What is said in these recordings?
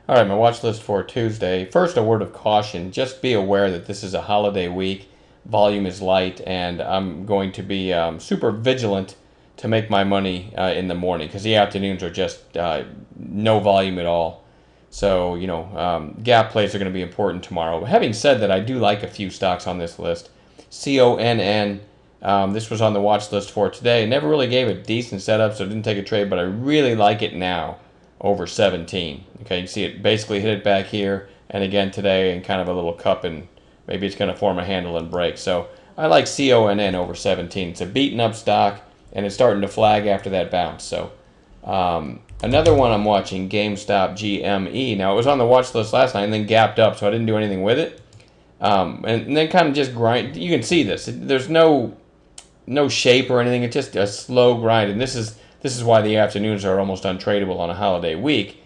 All right, my watch list for Tuesday. First, a word of caution. Just be aware that this is a holiday week. Volume is light, and I'm going to be super vigilant to make my money in the morning because the afternoons are just no volume at all. So, gap plays are going to be important tomorrow. Having said that, I do like a few stocks on this list. CONN, this was on the watch list for today. Never really gave a decent setup, so didn't take a trade, but I really like it now over 17. Okay, you see it basically hit it back here, and again today in kind of a little cup, and maybe it's going to form a handle and break. So I like CONN over 17. It's a beaten up stock, and it's starting to flag after that bounce. So another one I'm watching, GameStop GME. Now, it was on the watch list last night and then gapped up, so I didn't do anything with it. And then kind of just grind. You can see this. There's no shape or anything. It's just a slow grind, and this is why the afternoons are almost untradeable on a holiday week.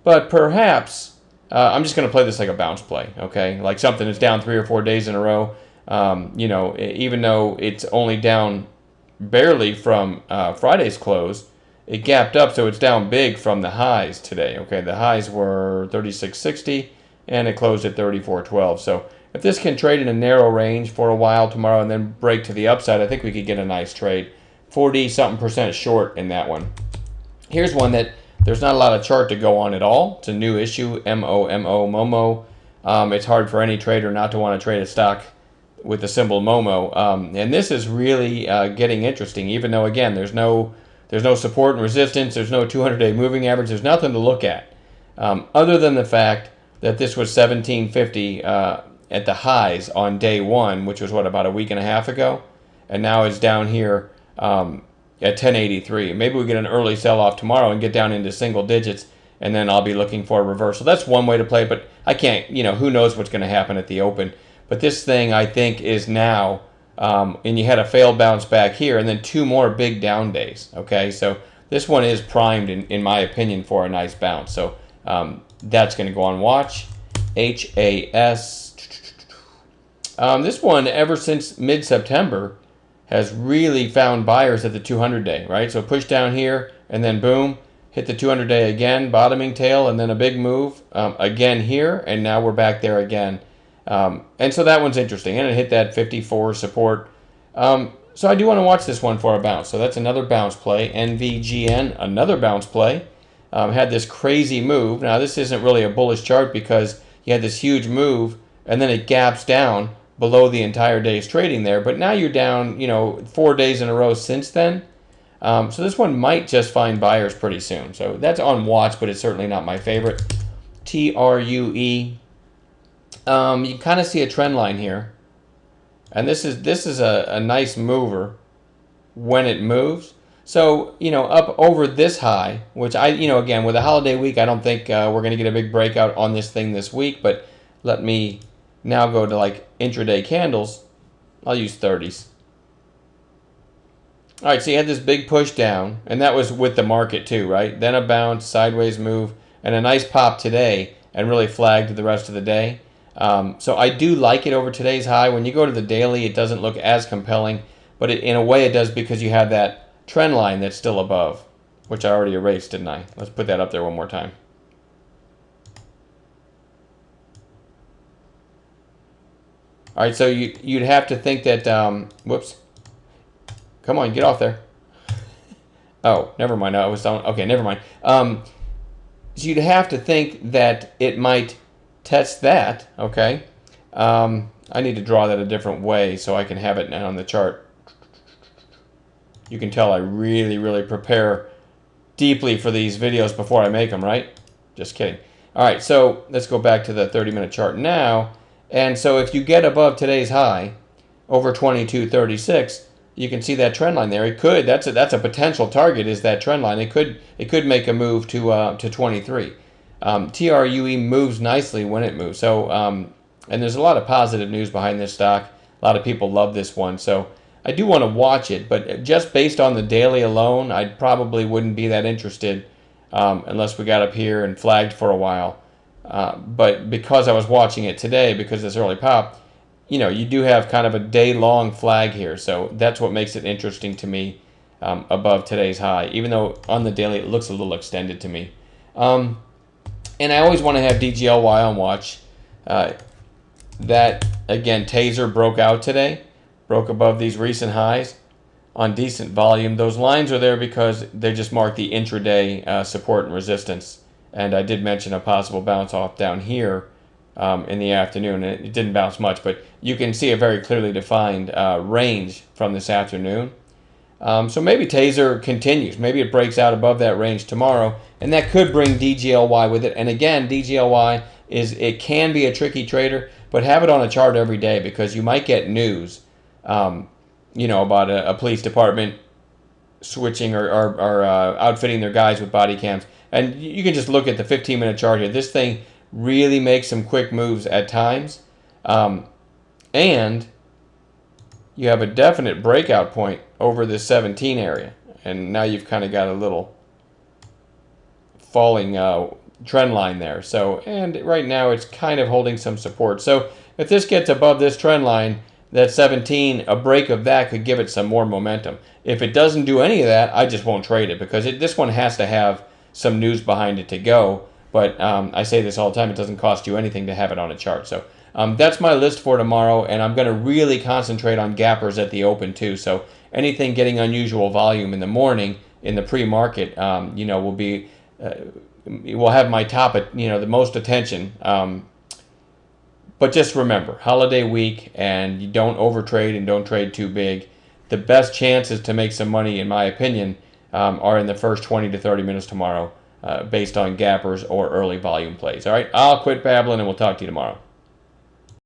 But perhaps I'm just going to play this like a bounce play, okay? Like something that's down 3 or 4 days in a row. Even though it's only down barely from Friday's close, it gapped up, so it's down big from the highs today. Okay, the highs were 36.60, and it closed at 34.12. So if this can trade in a narrow range for a while tomorrow and then break to the upside, I think we could get a nice trade. 40-something% short in that one. Here's one that there's not a lot of chart to go on at all. It's a new issue, MOMO. It's hard for any trader not to want to trade a stock with the symbol MOMO. And this is really getting interesting, even though, again, there's no support and resistance. There's no 200-day moving average. There's nothing to look at other than the fact that this was 1750 at the highs on day one, which was, about a week and a half ago? And now it's down here at 1083. Maybe we get an early sell-off tomorrow and get down into single digits, and then I'll be looking for a reversal. That's one way to play, but I can't, who knows what's going to happen at the open. But this thing, I think, is now, and you had a failed bounce back here, and then 2 more big down days, okay? So this one is primed, in my opinion, for a nice bounce. So that's going to go on watch. HAS. This one, ever since mid-September, has really found buyers at the 200-day, right? So push down here, and then boom, hit the 200-day again, bottoming tail, and then a big move again here, and now we're back there again. And so that one's interesting, and it hit that 54 support. So I do want to watch this one for a bounce. So that's another bounce play. NVGN, another bounce play. Had this crazy move. Now, this isn't really a bullish chart because you had this huge move, and then it gaps down below the entire day's trading there. But now you're down, 4 days in a row since then. So this one might just find buyers pretty soon. So that's on watch, but it's certainly not my favorite. TRUE. You can kind of see a trend line here. And this is a nice mover when it moves. So, up over this high, which again, with a holiday week, I don't think we're going to get a big breakout on this thing this week. But let me now go to like intraday candles. I'll use 30s. All right, so you had this big push down, and that was with the market too, right? Then a bounce, sideways move, and a nice pop today, and really flagged the rest of the day. So I do like it over today's high. When you go to the daily, it doesn't look as compelling, but in a way it does because you have that trend line that's still above, which I already erased, didn't I? Let's put that up there one more time. All right, so you'd have to think that, whoops. Come on, get off there. Oh, never mind. I was on. Okay, never mind. So you'd have to think that it might test that, okay? I need to draw that a different way so I can have it now on the chart. You can tell I really, really prepare deeply for these videos before I make them, right? Just kidding. All right, so let's go back to the 30-minute chart now. And so if you get above today's high, over 22.36, you can see that trend line there. It could, that's a potential target, is that trend line. It could make a move to 23. TRUE moves nicely when it moves. So and there's a lot of positive news behind this stock. A lot of people love this one. So I do want to watch it, but just based on the daily alone, I probably wouldn't be that interested unless we got up here and flagged for a while. But because I was watching it today, because this early pop, you do have kind of a day-long flag here. So that's what makes it interesting to me above today's high, even though on the daily it looks a little extended to me. And And I always want to have DGLY on watch. That, again, Taser broke out today, broke above these recent highs on decent volume. Those lines are there because they just mark the intraday support and resistance. And I did mention a possible bounce off down here in the afternoon. It didn't bounce much, but you can see a very clearly defined range from this afternoon. So maybe Taser continues. Maybe it breaks out above that range tomorrow, and that could bring DGLY with it. And again, DGLY it can be a tricky trader, but have it on a chart every day because you might get news, about a police department switching or outfitting their guys with body cams. And you can just look at the 15-minute chart here. This thing really makes some quick moves at times, and you have a definite breakout point over this 17 area, and now you've kind of got a little falling trend line there. So, and right now it's kind of holding some support. So if this gets above this trend line, that 17, a break of that could give it some more momentum. If it doesn't do any of that, I just won't trade it because this one has to have some news behind it to go. But I say this all the time, it doesn't cost you anything to have it on a chart. So that's my list for tomorrow, and I'm going to really concentrate on gappers at the open too. So anything getting unusual volume in the morning in the pre-market, will be will have my top at the most attention. But just remember, holiday week, and you don't overtrade and don't trade too big. The best chances to make some money, in my opinion, are in the first 20 to 30 minutes tomorrow, based on gappers or early volume plays. All right, I'll quit babbling, and we'll talk to you tomorrow.